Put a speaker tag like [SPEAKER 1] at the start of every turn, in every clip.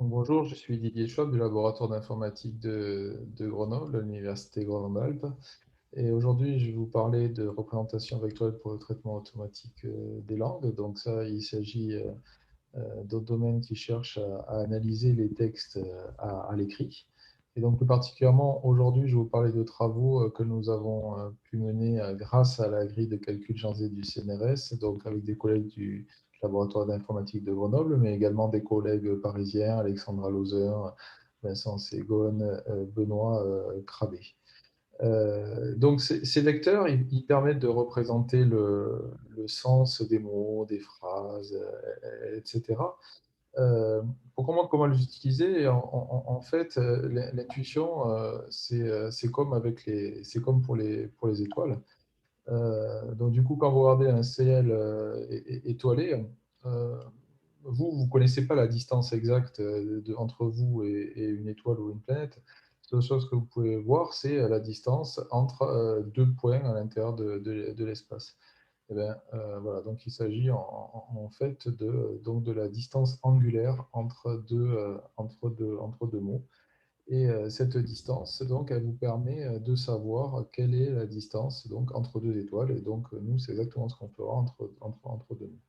[SPEAKER 1] Bonjour, je suis Didier Schwab du laboratoire d'informatique de Grenoble, à l'université Grenoble-Alpes. Et aujourd'hui, je vais vous parler de représentation vectorielle pour le traitement automatique des langues. Donc ça, il s'agit d'un domaine qui cherche à analyser les textes à l'écrit. Et donc plus particulièrement, aujourd'hui, je vais vous parler de travaux que nous avons pu mener grâce à la grille de calcul Jean-Zé du CNRS, donc avec des collègues du laboratoire d'informatique de Grenoble, mais également des collègues parisiens, Alexandra Lauser, Vincent Ségone, Benoît Crabé. Donc ces vecteurs, ils permettent de représenter le sens des mots, des phrases, etc. Euh, pour comment les utiliser, en fait, l'intuition, c'est comme c'est comme pour les étoiles. Donc du coup, quand vous regardez un ciel étoilé, euh, vous connaissez pas la distance exacte entre vous et une étoile ou une planète. La seule chose que vous pouvez voir, c'est la distance entre deux points à l'intérieur de l'espace. Eh bien, voilà, donc il s'agit en fait donc de la distance angulaire entre deux mots. Et cette distance, donc, elle vous permet de savoir quelle est la distance donc, entre deux étoiles. Et donc, nous, c'est exactement ce qu'on fera entre deux mots.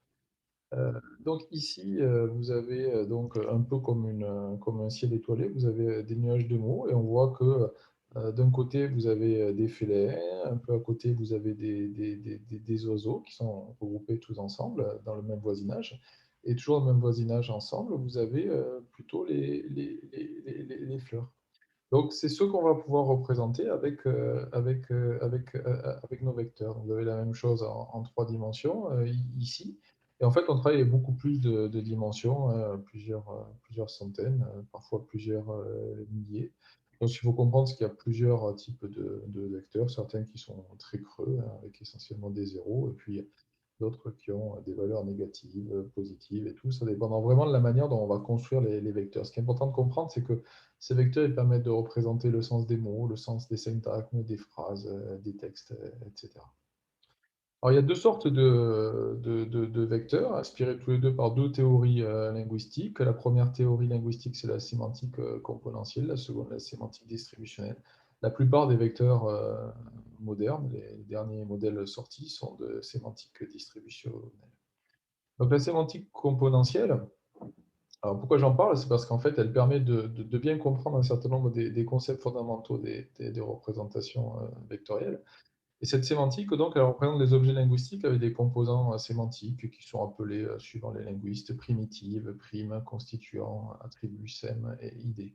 [SPEAKER 1] Donc ici, vous avez donc un peu comme un ciel étoilé, vous avez des nuages de mots et on voit que d'un côté, vous avez des félins, un peu à côté, vous avez des oiseaux qui sont regroupés tous ensemble dans le même voisinage. Et toujours dans le même voisinage ensemble, vous avez plutôt les fleurs. Donc, c'est ce qu'on va pouvoir représenter avec nos vecteurs. Vous avez la même chose en trois dimensions ici. Et en fait, on travaille avec beaucoup plus de dimensions, plusieurs centaines, parfois plusieurs milliers. Donc, il faut comprendre qu'il y a plusieurs types de vecteurs, certains qui sont très creux, hein, avec essentiellement des zéros, et puis d'autres qui ont des valeurs négatives, positives et tout. Ça dépend vraiment de la manière dont on va construire les vecteurs. Ce qui est important de comprendre, c'est que ces vecteurs ils permettent de représenter le sens des mots, le sens des syntagmes, des phrases, des textes, etc. Alors, il y a deux sortes de vecteurs, inspirés tous les deux par deux théories linguistiques. La première théorie linguistique, c'est la sémantique componentielle, la seconde, la sémantique distributionnelle. La plupart des vecteurs modernes, les derniers modèles sortis, sont de sémantique distributionnelle. Donc, la sémantique componentielle, alors pourquoi j'en parle? C'est parce qu'en fait, elle permet de bien comprendre un certain nombre des concepts fondamentaux des représentations vectorielles. Et cette sémantique, donc, elle représente des objets linguistiques avec des composants sémantiques qui sont appelés, suivant les linguistes, primitives, primes, constituants, attributs, sème et idées.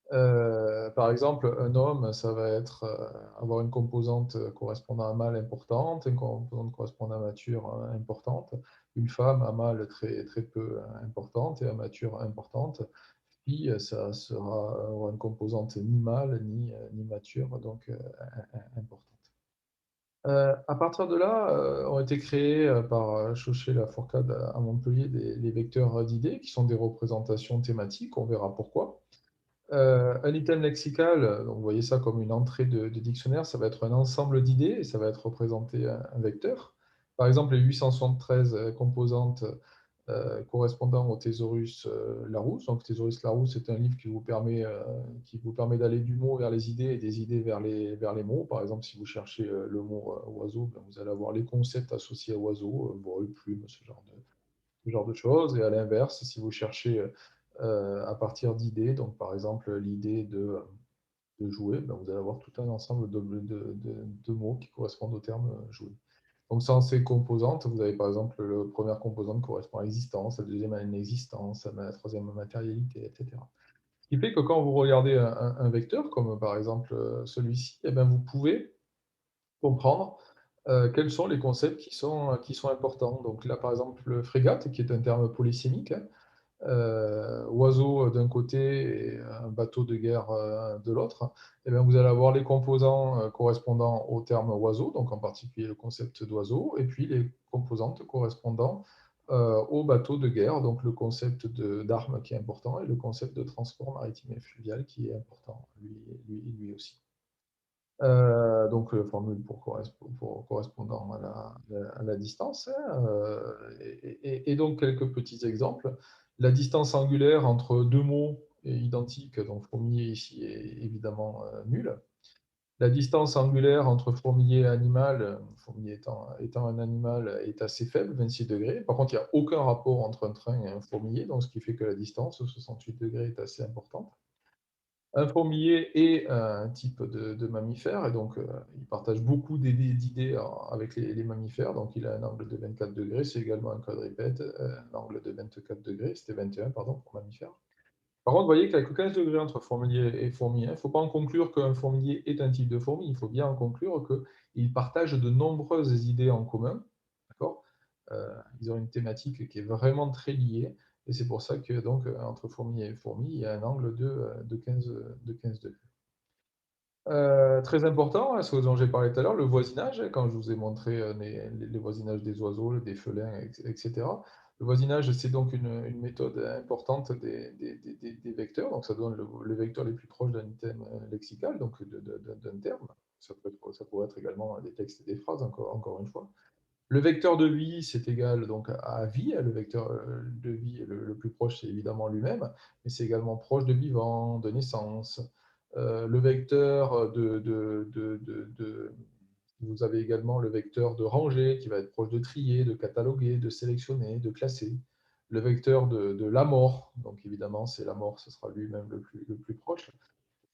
[SPEAKER 1] Par exemple, un homme, ça va être avoir une composante correspondant à mâle importante, une composante correspondant à mature importante, une femme à mâle très peu importante et à mature importante. Puis ça aura une composante ni mâle ni mature, donc importante. À partir de là, ont été créés par Chauchet-Lafourcade à Montpellier les vecteurs d'idées, qui sont des représentations thématiques, on verra pourquoi. Un item lexical, donc vous voyez ça comme une entrée de dictionnaire, ça va être un ensemble d'idées et ça va être représenté un vecteur. Par exemple, les 873 composantes correspondant au thésaurus Larousse. Donc, thésaurus Larousse, c'est un livre qui vous permet d'aller du mot vers les idées et des idées vers les mots. Par exemple, si vous cherchez le mot oiseau, ben, vous allez avoir les concepts associés à oiseau, vol, plume, ce genre de choses. Et à l'inverse, si vous cherchez à partir d'idées, donc par exemple l'idée de jouer, ben, vous allez avoir tout un ensemble de mots qui correspondent au terme jouer. Donc sans ces composantes, vous avez par exemple la première composante correspond à l'existence, la deuxième à l'inexistence, la troisième à la matérialité, etc. Ce qui fait que quand vous regardez un vecteur, comme par exemple celui-ci, eh ben, vous pouvez comprendre quels sont les concepts qui sont importants. Donc là, par exemple, le frégate, qui est un terme polysémique, hein, oiseau d'un côté et un bateau de guerre de l'autre, eh bien, vous allez avoir les composants correspondant au terme oiseau, donc en particulier le concept d'oiseau, et puis les composantes correspondant au bateau de guerre, donc le concept d'arme qui est important et le concept de transport maritime et fluvial qui est important, lui aussi. Donc, formule pour correspondant à la distance, hein, et donc quelques petits exemples. La distance angulaire entre 2 mots est identique, donc fourmilier ici est évidemment, nulle. La distance angulaire entre fourmilier et animal, fourmilier étant un animal, est assez faible, 26°. Par contre, il n'y a aucun rapport entre un train et un fourmilier, donc ce qui fait que la distance, 68°, est assez importante. Un fourmilier est un type de mammifère et donc il partage beaucoup d'idées avec les mammifères. Donc il a un angle de 24°, c'est également un quadrupède, un angle de 24°, c'était 21, pardon, pour mammifère. Par contre, vous voyez qu'il n'y a que 15° entre fourmilier et fourmi, hein. Il ne faut pas en conclure qu'un fourmilier est un type de fourmi, il faut bien en conclure qu'ils partagent de nombreuses idées en commun, d'accord? Ils ont une thématique qui est vraiment très liée et c'est pour ça que donc, entre fourmi et fourmi, il y a un angle de 15°. Très important, hein, ce dont j'ai parlé tout à l'heure, le voisinage, quand je vous ai montré les voisinages des oiseaux, des félins, etc. Le voisinage, c'est donc une méthode importante des vecteurs. Donc, ça donne le vecteur les plus proches d'un item lexical, donc d'un terme. Ça pourrait être également des textes et des phrases, encore une fois. Le vecteur de vie, c'est égal donc à vie. Le vecteur de vie le plus proche, c'est évidemment lui-même, mais c'est également proche de vivant, de naissance. Le vecteur vous avez également le vecteur de rangée qui va être proche de trier, de cataloguer, de sélectionner, de classer. Le vecteur de la mort, donc évidemment, c'est la mort, ce sera lui-même le plus proche.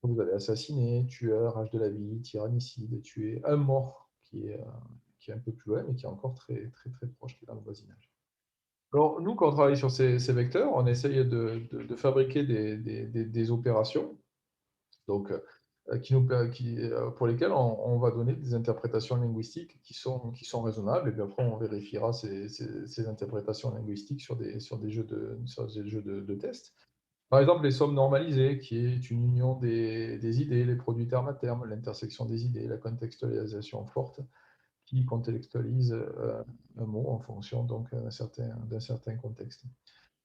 [SPEAKER 1] Vous avez assassiné, tueur, âge de la vie, tyrannicide, tuer, un mort qui est un peu plus loin, mais qui est encore très, très, très proche, qui est dans le voisinage. Alors, nous, quand on travaille sur ces vecteurs, on essaye de fabriquer des opérations donc, pour lesquelles on va donner des interprétations linguistiques qui sont raisonnables, et puis après, on vérifiera ces interprétations linguistiques sur des jeux de tests. Par exemple, les sommes normalisées, qui est une union des idées, les produits terme à terme, l'intersection des idées, la contextualisation forte, qui contextualise un mot en fonction donc d'un certain contexte.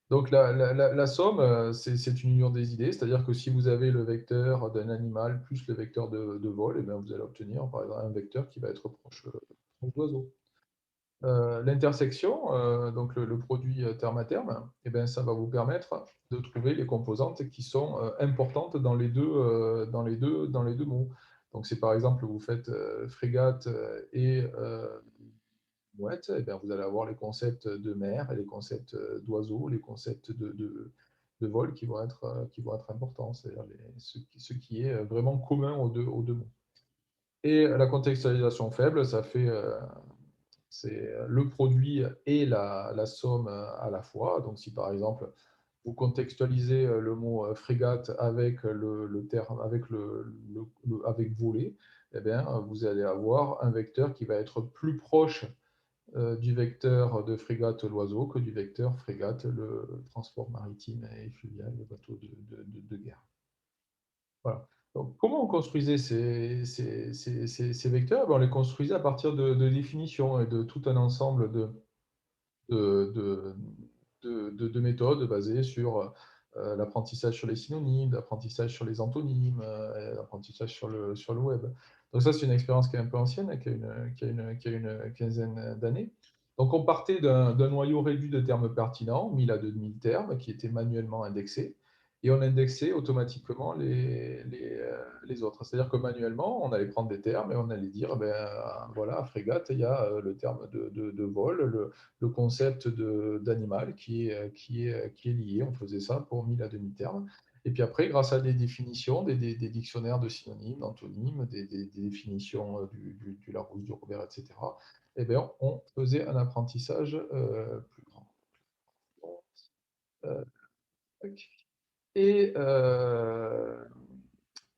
[SPEAKER 1] Donc la somme, c'est une union des idées, c'est-à-dire que si vous avez le vecteur d'un animal plus le vecteur de vol, et bien vous allez obtenir par exemple un vecteur qui va être proche d'oiseau. L'intersection, donc le produit terme à terme, eh ben, ça va vous permettre de trouver les composantes qui sont importantes dans les deux mots. Donc, si par exemple vous faites frégate et mouette, eh bien, vous allez avoir les concepts de mer et les concepts d'oiseau, les concepts de vol qui vont être importants, c'est-à-dire ce qui est vraiment commun aux deux mots. Et la contextualisation faible, ça fait c'est le produit et la somme à la fois. Donc, si par exemple, vous contextualisez le mot frégate avec le terme, avec voler, eh bien, vous allez avoir un vecteur qui va être plus proche du vecteur de frégate l'oiseau que du vecteur frégate le transport maritime et fluvial, le bateau de guerre. Voilà. Donc, comment on construisait ces vecteurs? Ben, on les construisait à partir de définitions et de tout un ensemble de, de, de méthodes basées sur l'apprentissage sur les synonymes, l'apprentissage sur les antonymes, l'apprentissage sur le web. Donc ça, c'est une expérience qui est un peu ancienne, hein, qui a une quinzaine d'années. Donc on partait d'un noyau réduit de termes pertinents, 1000 à 2000 termes, qui étaient manuellement indexés, et on indexait automatiquement les autres. C'est-à-dire que manuellement, on allait prendre des termes et on allait dire, ben, voilà, frégate, il y a le terme de vol, le concept d'animal qui est lié. On faisait ça pour 1000 à 2000 termes. Et puis après, grâce à des définitions, des dictionnaires de synonymes, d'antonymes, des définitions du Larousse, du Robert, etc., eh bien, on faisait un apprentissage plus grand. Euh, et, euh,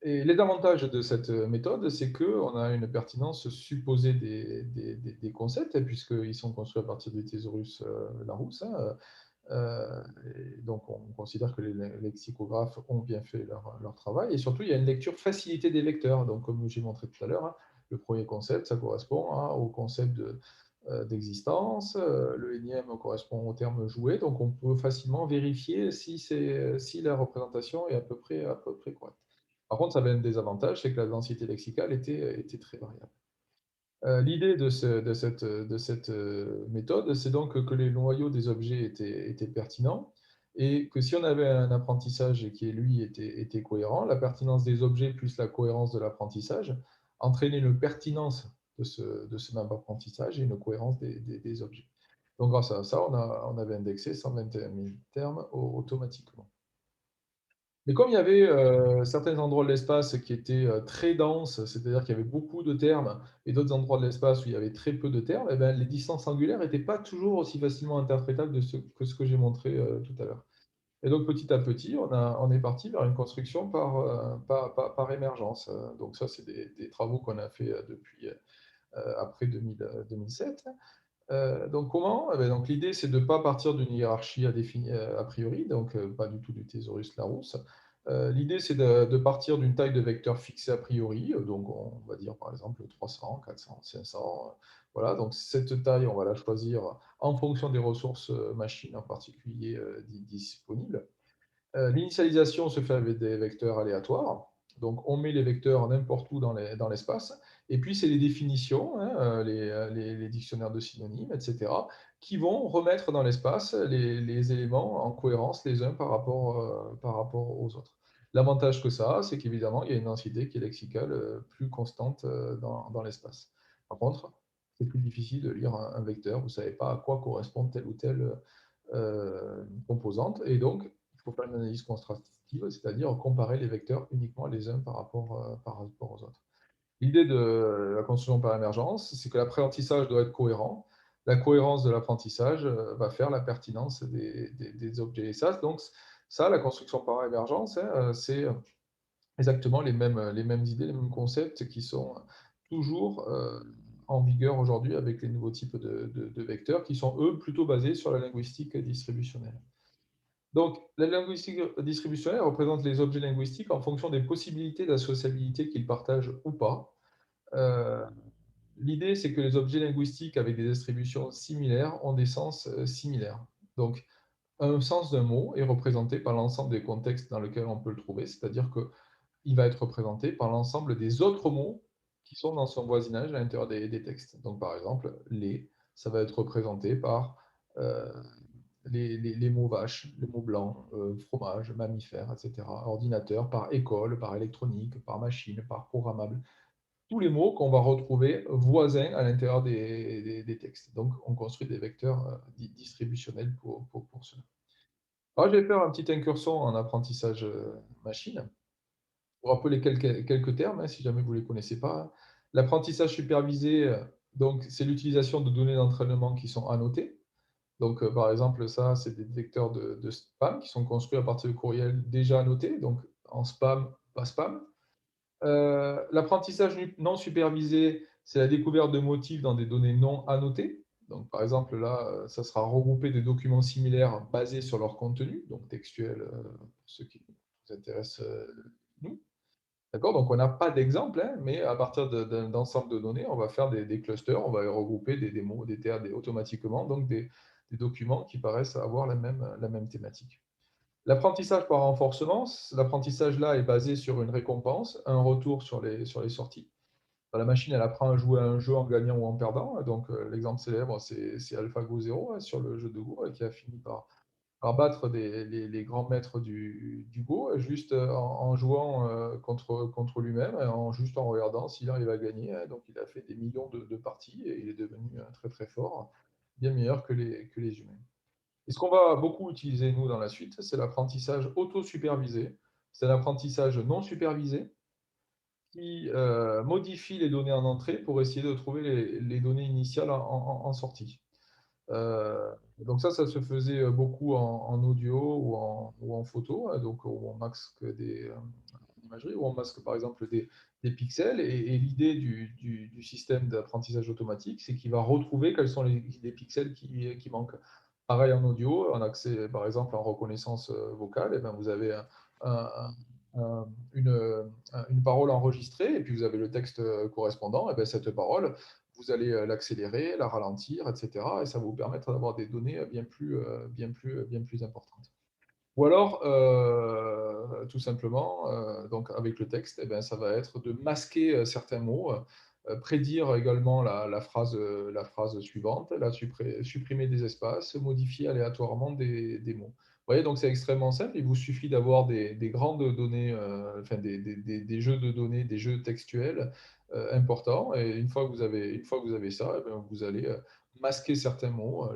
[SPEAKER 1] et les avantages de cette méthode, c'est qu'on a une pertinence supposée des concepts, puisqu'ils sont construits à partir des thésaurus Larousse, hein. Et donc, on considère que les lexicographes ont bien fait leur travail. Et surtout, il y a une lecture facilitée des lecteurs. Donc, comme j'ai montré tout à l'heure, hein, le premier concept, ça correspond hein, au concept d'existence. Le énième correspond au terme joué. Donc, on peut facilement vérifier si la représentation est à peu près correcte. Par contre, ça avait un désavantage, c'est que la densité lexicale était très variable. L'idée de cette méthode, c'est donc que les noyaux des objets étaient pertinents et que si on avait un apprentissage qui, lui, était cohérent, la pertinence des objets plus la cohérence de l'apprentissage entraînait une pertinence de ce même apprentissage et une cohérence des objets. Donc grâce à ça, on avait indexé 121 000 termes automatiquement. Mais comme il y avait, certains endroits de l'espace qui étaient, très denses, c'est-à-dire qu'il y avait beaucoup de termes et d'autres endroits de l'espace où il y avait très peu de termes, et ben, les distances angulaires n'étaient pas toujours aussi facilement interprétables que ce que j'ai montré, tout à l'heure. Et donc petit à petit, on est parti vers une construction par émergence, donc ça, c'est des travaux qu'on a fait, depuis, après 2007. Donc comment? Eh beh, donc l'idée, c'est de ne pas partir d'une hiérarchie a priori, donc pas du tout du thésaurus Larousse. L'idée, c'est de partir d'une taille de vecteur fixée a priori, donc on va dire par exemple 300, 400, 500, voilà. Donc cette taille, on va la choisir en fonction des ressources, machines en particulier, disponibles. L'initialisation se fait avec des vecteurs aléatoires. Donc, on met les vecteurs n'importe où dans l'espace. Et puis, c'est les définitions, hein, les dictionnaires de synonymes, etc., qui vont remettre dans l'espace les éléments en cohérence les uns par rapport aux autres. L'avantage que ça a, c'est qu'évidemment, il y a une densité qui est lexicale plus constante dans l'espace. Par contre, c'est plus difficile de lire un vecteur. Vous ne savez pas à quoi correspond telle ou telle composante. Et donc, il faut faire une analyse contrastive, c'est-à-dire comparer les vecteurs uniquement les uns par rapport aux autres. L'idée de la construction par émergence, c'est que l'apprentissage doit être cohérent. La cohérence de l'apprentissage va faire la pertinence des objets. Et ça, donc, ça, la construction par émergence, hein, c'est exactement les mêmes idées, les mêmes concepts qui sont toujours en vigueur aujourd'hui avec les nouveaux types de vecteurs qui sont, eux, plutôt basés sur la linguistique distributionnelle. Donc, la linguistique distributionnelle représente les objets linguistiques en fonction des possibilités d'associabilité qu'ils partagent ou pas. Euh, L'idée, c'est que les objets linguistiques avec des distributions similaires ont des sens similaires. Donc, un sens d'un mot est représenté par l'ensemble des contextes dans lesquels on peut le trouver, c'est-à-dire qu'il va être représenté par l'ensemble des autres mots qui sont dans son voisinage à l'intérieur des textes. Donc, par exemple, les, ça va être représenté par euh, les mots vaches, les mots blancs, fromage, mammifère, etc. Ordinateur, par école, par électronique, par machine, par programmable. Tous les mots qu'on va retrouver voisins à l'intérieur des textes. Donc, on construit des vecteurs distributionnels pour cela. Alors, je vais faire un petit incursion en apprentissage machine pour rappeler quelques termes, hein, si jamais vous ne les connaissez pas. L'apprentissage supervisé, donc, c'est l'utilisation de données d'entraînement qui sont annotées. Donc, par exemple, ça, c'est des détecteurs de spam qui sont construits à partir de courriels déjà annotés, donc en spam, pas spam. L'apprentissage non supervisé, c'est la découverte de motifs dans des données non annotées. Donc, par exemple, là, ça sera regrouper des documents similaires basés sur leur contenu, donc textuel, pour ceux qui nous intéressent, nous. D'accord? Donc, on n'a pas d'exemple, hein, mais à partir d'ensemble de données, on va faire des clusters, on va regrouper des mots, des termes automatiquement, donc des documents qui paraissent avoir la même thématique. L'apprentissage par renforcement, l'apprentissage là est basé sur une récompense, un retour sur les sorties. La machine, elle apprend à jouer à un jeu en gagnant ou en perdant. Donc, l'exemple célèbre, c'est AlphaGo 0 hein, sur le jeu de Go, qui a fini par battre les grands maîtres du Go, juste en jouant contre lui-même, juste en regardant s'il arrive à gagner, hein. Donc, il a fait des millions de parties et il est devenu très très fort, bien meilleur que les humains. Et ce qu'on va beaucoup utiliser, nous, dans la suite, c'est l'apprentissage auto-supervisé. C'est l'apprentissage non supervisé qui modifie les données en entrée pour essayer de trouver les données initiales en sortie. Donc ça se faisait beaucoup en audio ou en photo, hein, donc où on masque en imagerie, où on masque par exemple des pixels. Et l'idée du système d'apprentissage automatique, c'est qu'il va retrouver quels sont les pixels qui manquent. Pareil en audio, en accès par exemple en reconnaissance vocale, et ben vous avez un- un- une parole enregistrée et puis vous avez le texte correspondant. Et ben cette parole, vous allez l'accélérer, la ralentir, etc. Et ça va vous permettre d'avoir des données bien plus importantes. Ou alors, tout simplement, donc avec le texte, eh ben, ça va être de masquer certains mots, prédire également la phrase suivante, supprimer des espaces, modifier aléatoirement des mots. voyez, donc c'est extrêmement simple. Il vous suffit d'avoir des grandes données, enfin des jeux de données, des jeux textuels, importants et une fois que vous avez ça, et ben, vous allez, masquer certains mots.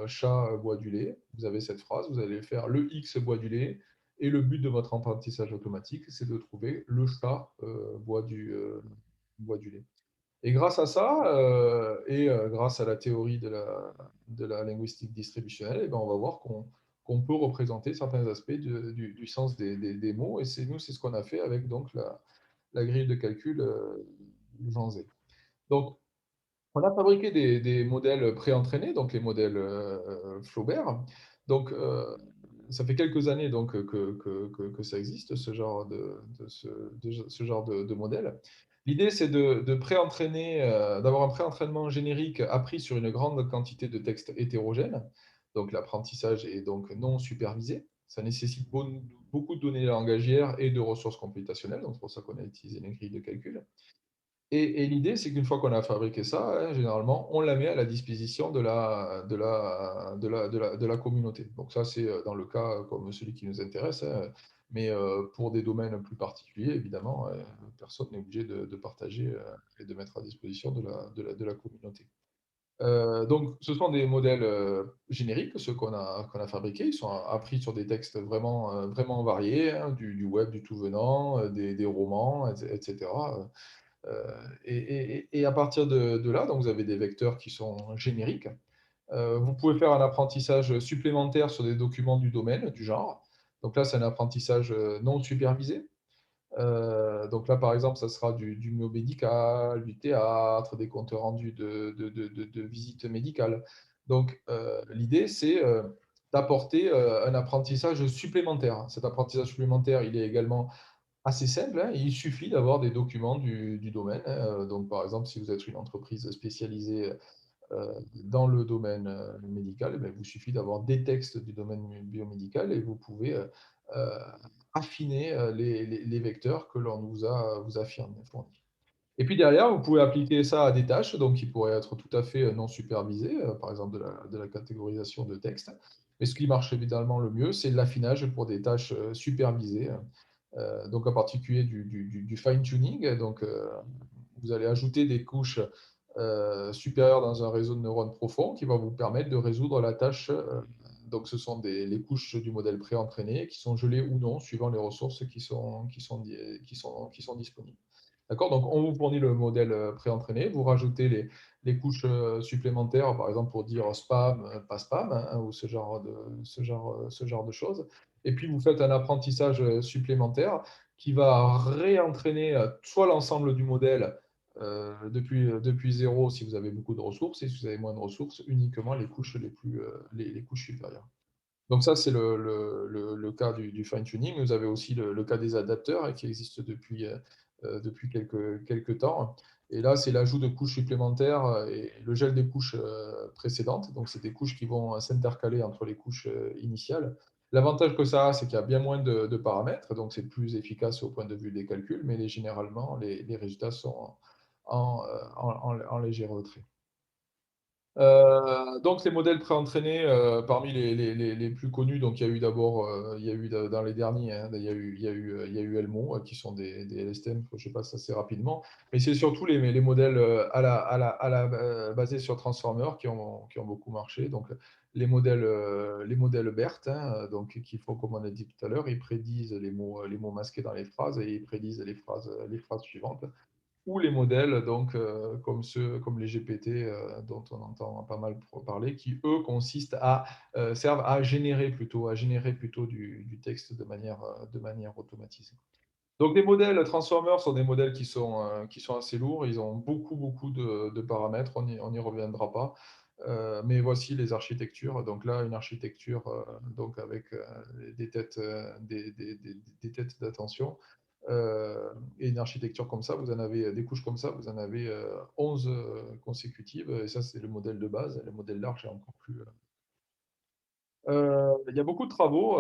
[SPEAKER 1] Chat boit du lait. Vous avez cette phrase, vous allez faire: «Le X boit du lait» et le but de votre apprentissage automatique, c'est de trouver le chat, boit du lait. Et grâce à ça, grâce à la théorie de la linguistique distributionnelle, et ben, on va voir qu'on peut représenter certains aspects du sens des mots et c'est ce qu'on a fait avec donc la grille de calcul, Jean Zé. Donc on a fabriqué des modèles préentraînés, donc les modèles, Flaubert. Donc, ça fait quelques années donc, que ça existe, ce genre ce genre de modèle. L'idée, c'est de préentraîner, d'avoir un préentraînement générique appris sur une grande quantité de textes hétérogènes. Donc l'apprentissage est donc non supervisé. Ça nécessite beaucoup de données langagières et de ressources computationnelles, donc c'est pour ça qu'on a utilisé les grilles de calcul. Et l'idée, c'est qu'une fois qu'on a fabriqué ça, généralement, on la met à la disposition de la communauté. Donc ça, c'est, dans le cas, comme celui qui nous intéresse, hein, mais, pour des domaines plus particuliers, évidemment, personne n'est obligé de partager, et de mettre à disposition de la communauté. Donc ce sont des modèles, génériques, ceux qu'on a fabriqués. Ils sont appris sur des textes vraiment variés, hein, du web, du tout venant, des romans, etc. Et à partir de là, donc vous avez des vecteurs qui sont génériques. Vous pouvez faire un apprentissage supplémentaire sur des documents du domaine, du genre. Donc là, c'est un apprentissage, non supervisé. Donc là, par exemple, ça sera du biomédical, du théâtre, des comptes rendus de visites médicales. Donc, l'idée, c'est, d'apporter, un apprentissage supplémentaire. Cet apprentissage supplémentaire, il est également assez simple, hein, il suffit d'avoir des documents du domaine, hein, donc par exemple, si vous êtes une entreprise spécialisée, dans le domaine, médical, eh beh, il vous suffit d'avoir des textes du domaine biomédical et vous pouvez, heu, affiner, les vecteurs que l'on vous a fournis. Et puis derrière, vous pouvez appliquer ça à des tâches, donc qui pourraient être tout à fait, non supervisées, par exemple de la catégorisation de texte. Mais ce qui marche évidemment le mieux, c'est l'affinage pour des tâches, supervisées, donc en particulier du fine tuning. Donc, vous allez ajouter des couches, supérieures dans un réseau de neurones profond qui va vous permettre de résoudre la tâche, donc ce sont les couches du modèle préentraîné qui sont gelées ou non suivant les ressources qui sont disponibles. D'accord? Donc on vous fournit le modèle, préentraîné, vous rajoutez les couches, supplémentaires, par exemple pour dire spam, pas spam, hein, ou ce genre de choses. Et puis vous faites un apprentissage, supplémentaire qui va réentraîner, soit l'ensemble du modèle, depuis 0 si vous avez beaucoup de ressources et si vous avez moins de ressources, uniquement les couches les couches supérieures. Donc ça, c'est le cas du fine tuning. Vous avez aussi le cas des adapteurs, qui existent depuis quelques temps. Et là, c'est l'ajout de couches supplémentaires, et le gel des couches, précédentes. Donc c'est des couches qui vont, s'intercaler entre les couches, initiales. L'avantage que ça a, c'est qu'il y a bien moins de paramètres, donc c'est plus efficace au point de vue des calculs, mais généralement, les résultats sont en léger retrait. Donc les modèles préentraînés, parmi les plus connus, donc il y a eu d'abord, il y a eu dans les derniers, hein, il y a eu Elmo, qui sont des LSTM, je passe assez rapidement. Mais c'est surtout les modèles, basés sur Transformer qui ont beaucoup marché. Donc les modèles BERT, hein, donc qui font comme on a dit tout à l'heure, ils prédisent les mots masqués dans les phrases et ils prédisent les phrases suivantes. Ou les modèles donc, comme les GPT, dont on entend pas mal parler, qui eux servent à générer plutôt du texte de manière automatisée. Donc les modèles transformers sont des modèles qui sont assez lourds. Ils ont beaucoup de paramètres, on n'y reviendra pas. Mais voici les architectures. Donc là, une architecture, donc avec, des têtes, des têtes d'attention. Et une architecture comme ça, vous en avez des couches comme ça, vous en avez, 11, consécutives, et ça, c'est le modèle de base. Le modèle large est encore plus, il y a beaucoup de travaux,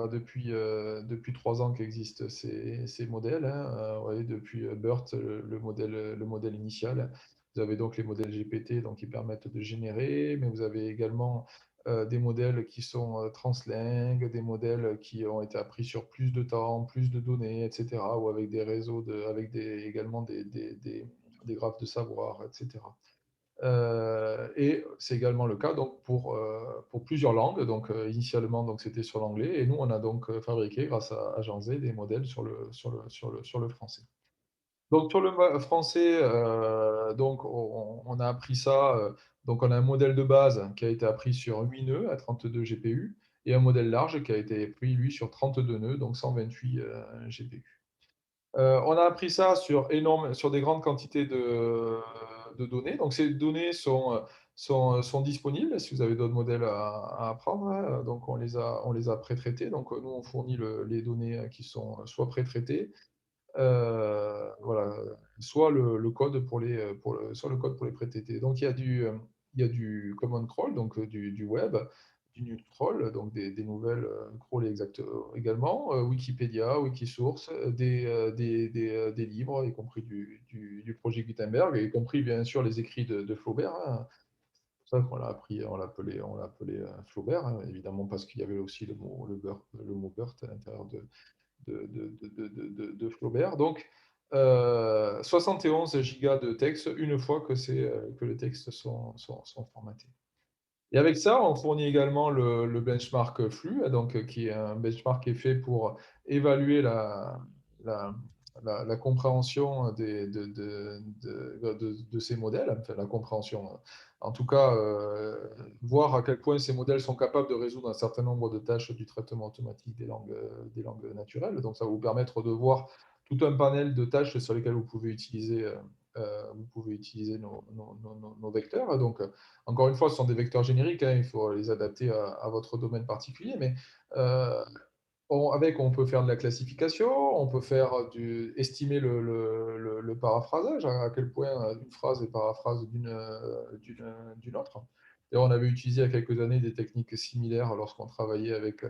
[SPEAKER 1] depuis 3 ans qu'existent ces modèles, hein, ouais, depuis, BERT, le modèle initial. Vous avez donc les modèles GPT, donc qui permettent de générer, mais vous avez également, des modèles qui sont translingues, des modèles qui ont été appris sur plus de temps, plus de données, etc., ou avec des réseaux, avec également des graphes de savoir, etc. Et c'est également le cas donc pour plusieurs langues. Donc, initialement, donc, c'était sur l'anglais, et nous, on a donc fabriqué, grâce à Jean Zé, des modèles sur le français. Donc sur le français, donc on a appris ça, donc on a un modèle de base qui a été appris sur 8 nœuds à 32 GPU, et un modèle large qui a été appris, lui, sur 32 nœuds, donc 128 GPU. On a appris ça sur des grandes quantités de données. Donc ces données sont disponibles si vous avez d'autres modèles à apprendre, hein. Donc on les a pré-traités. Donc nous, on fournit les données qui sont soit pré-traitées, voilà, soit le code soit le code pour les pré-traiter. Donc il y a du command crawl, donc du web, du news-crawl, donc des nouvelles crawlées également, Wikipédia, Wikisource, des livres, y compris du projet Gutenberg, y compris bien sûr les écrits de Flaubert, hein. C'est pour ça qu'on l'a appris, on l'appelait Flaubert, hein, évidemment, parce qu'il y avait aussi le mot Bird à l'intérieur de Flaubert. Donc, 71 gigas de texte une fois que les textes sont formatés. Et avec ça, on fournit également le benchmark flux, donc, qui est un benchmark qui est fait pour évaluer la, la compréhension de ces modèles, enfin la compréhension, en tout cas, voir à quel point ces modèles sont capables de résoudre un certain nombre de tâches du traitement automatique des langues naturelles. Donc ça va vous permettre de voir tout un panel de tâches sur lesquelles vous pouvez utiliser nos vecteurs. Donc, encore une fois, ce sont des vecteurs génériques, hein, il faut les adapter à votre domaine particulier, mais euh, on peut faire de la classification, on peut estimer le paraphrasage, à quel point une phrase est paraphrase d'une autre. Et on avait utilisé il y a quelques années des techniques similaires lorsqu'on travaillait avec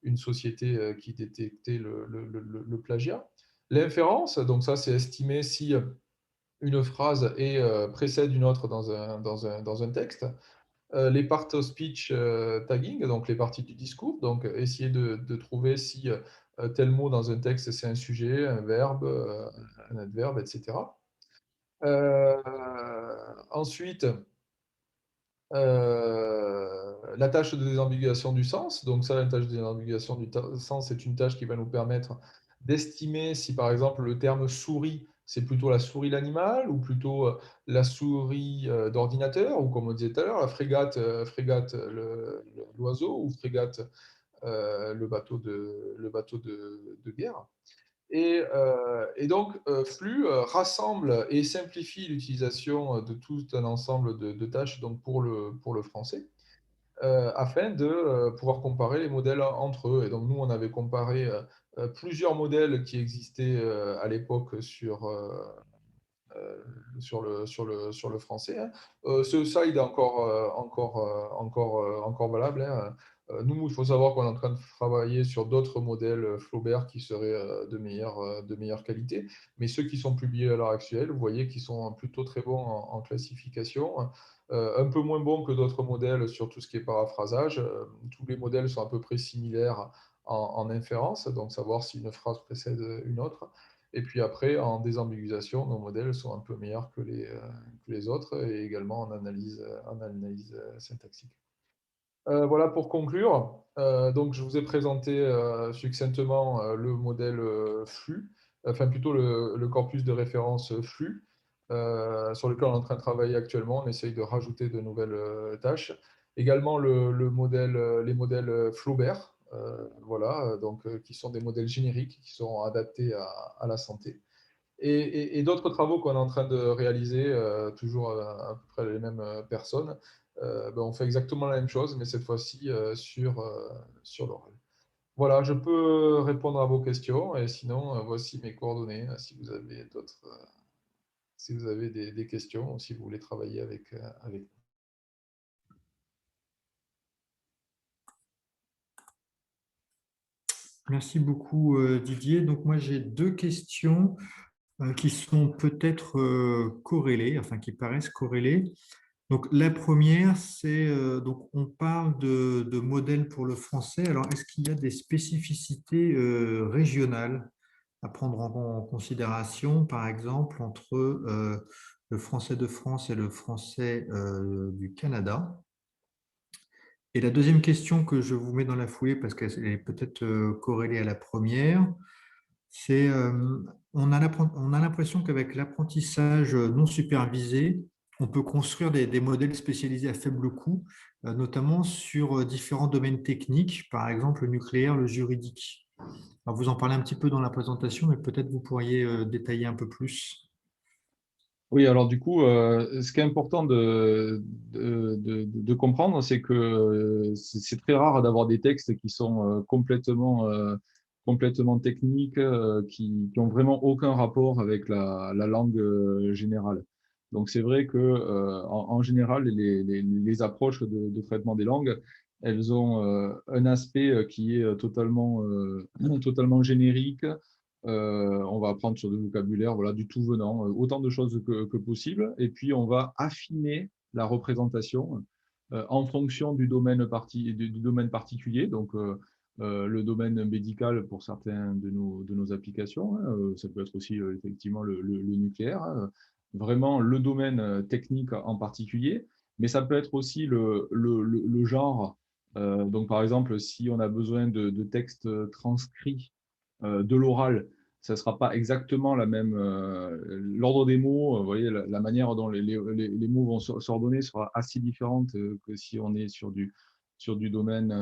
[SPEAKER 1] une société qui détectait le plagiat. L'inférence, donc ça, c'est estimer si une phrase précède une autre dans un texte. Les part of speech tagging, donc les parties du discours, donc essayer de trouver si tel mot dans un texte, c'est un sujet, un verbe, un adverbe, etc. Ensuite, la tâche de désambiguation du sens. Donc ça, la tâche de désambiguation du sens, c'est une tâche qui va nous permettre d'estimer si, par exemple, le terme souris, c'est plutôt la souris l'animal, ou plutôt la souris d'ordinateur, ou comme on disait tout à l'heure, la frégate l'oiseau, ou frégate le bateau de guerre. Et donc, Flux rassemble et simplifie l'utilisation de tout un ensemble de tâches donc pour le français, afin de pouvoir comparer les modèles entre eux. Et donc, nous, on avait comparé plusieurs modèles qui existaient à l'époque sur le français, hein. Ce side est encore valable, hein. Nous, il faut savoir qu'on est en train de travailler sur d'autres modèles Flaubert qui seraient de meilleure qualité. Mais ceux qui sont publiés à l'heure actuelle, vous voyez qu'ils sont plutôt très bons en classification, un peu moins bons que d'autres modèles sur tout ce qui est paraphrasage. Tous les modèles sont à peu près similaires en inférence, donc savoir si une phrase précède une autre. Et puis après, en désambiguation, nos modèles sont un peu meilleurs que les autres, et également en analyse syntaxique. Voilà pour conclure. Donc, je vous ai présenté succinctement le modèle flux, enfin plutôt le corpus de référence flux, sur lequel on est en train de travailler actuellement. On essaye de rajouter de nouvelles tâches. Également les modèles Flaubert, voilà, donc, qui sont des modèles génériques qui sont adaptés à la santé. Et d'autres travaux qu'on est en train de réaliser, toujours à peu près les mêmes personnes, on fait exactement la même chose, mais cette fois-ci sur l'oral. Voilà, je peux répondre à vos questions, et sinon, voici mes coordonnées, si vous avez des questions, ou si vous voulez travailler avec nous.
[SPEAKER 2] Merci beaucoup, Didier. Donc moi, j'ai deux questions qui sont peut-être corrélées, enfin qui paraissent corrélées. Donc, la première, c'est donc on parle de modèles pour le français. Alors, est-ce qu'il y a des spécificités régionales à prendre en considération, par exemple, entre le français de France et le français du Canada? Et la deuxième question que je vous mets dans la foulée, parce qu'elle est peut-être corrélée à la première, c'est on a l'impression qu'avec l'apprentissage non supervisé, on peut construire des modèles spécialisés à faible coût, notamment sur différents domaines techniques, par exemple le nucléaire, le juridique. Alors, vous en parlez un petit peu dans la présentation, mais peut-être vous pourriez détailler un peu plus.
[SPEAKER 3] Oui, alors du coup, ce qui est important de comprendre, c'est que c'est très rare d'avoir des textes qui sont complètement techniques, qui ont vraiment aucun rapport avec la langue générale. Donc c'est vrai que en général, les approches de traitement des langues, elles ont un aspect qui est totalement générique. On va apprendre sur du vocabulaire, voilà, du tout venant, autant de choses que possible. Et puis, on va affiner la représentation en fonction du domaine particulier. Donc, le domaine médical pour certains de nos applications, hein, ça peut être aussi effectivement le nucléaire, hein, vraiment le domaine technique en particulier, mais ça peut être aussi le genre. Donc, par exemple, si on a besoin de textes transcrits de l'oral, ça ne sera pas exactement la même. L'ordre des mots, vous voyez, la manière dont les mots vont s'ordonner sera assez différente que si on est sur du domaine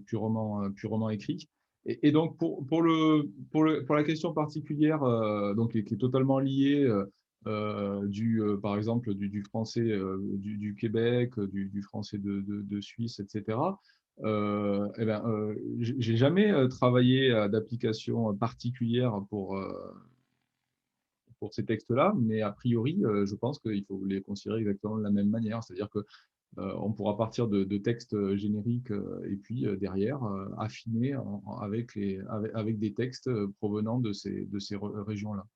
[SPEAKER 3] purement écrit. Et donc, pour la question particulière, donc, qui est totalement liée, par exemple, du français du Québec, du français de Suisse, etc. Eh ben, j'ai jamais travaillé d'application particulière pour ces textes-là, mais a priori, je pense qu'il faut les considérer exactement de la même manière. C'est-à-dire que on pourra partir de textes génériques et puis derrière affiner avec des textes provenant de ces régions-là.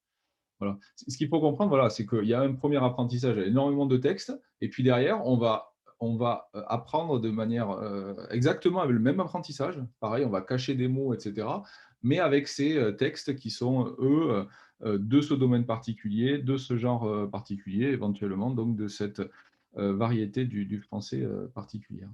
[SPEAKER 3] Voilà. Ce qu'il faut comprendre, voilà, c'est qu'il y a un premier apprentissage, énormément de textes, et puis derrière, on va apprendre de manière exactement avec le même apprentissage. Pareil, on va cacher des mots, etc. Mais avec ces textes qui sont, eux, de ce domaine particulier, de ce genre particulier, éventuellement, donc de cette variété du français particulier.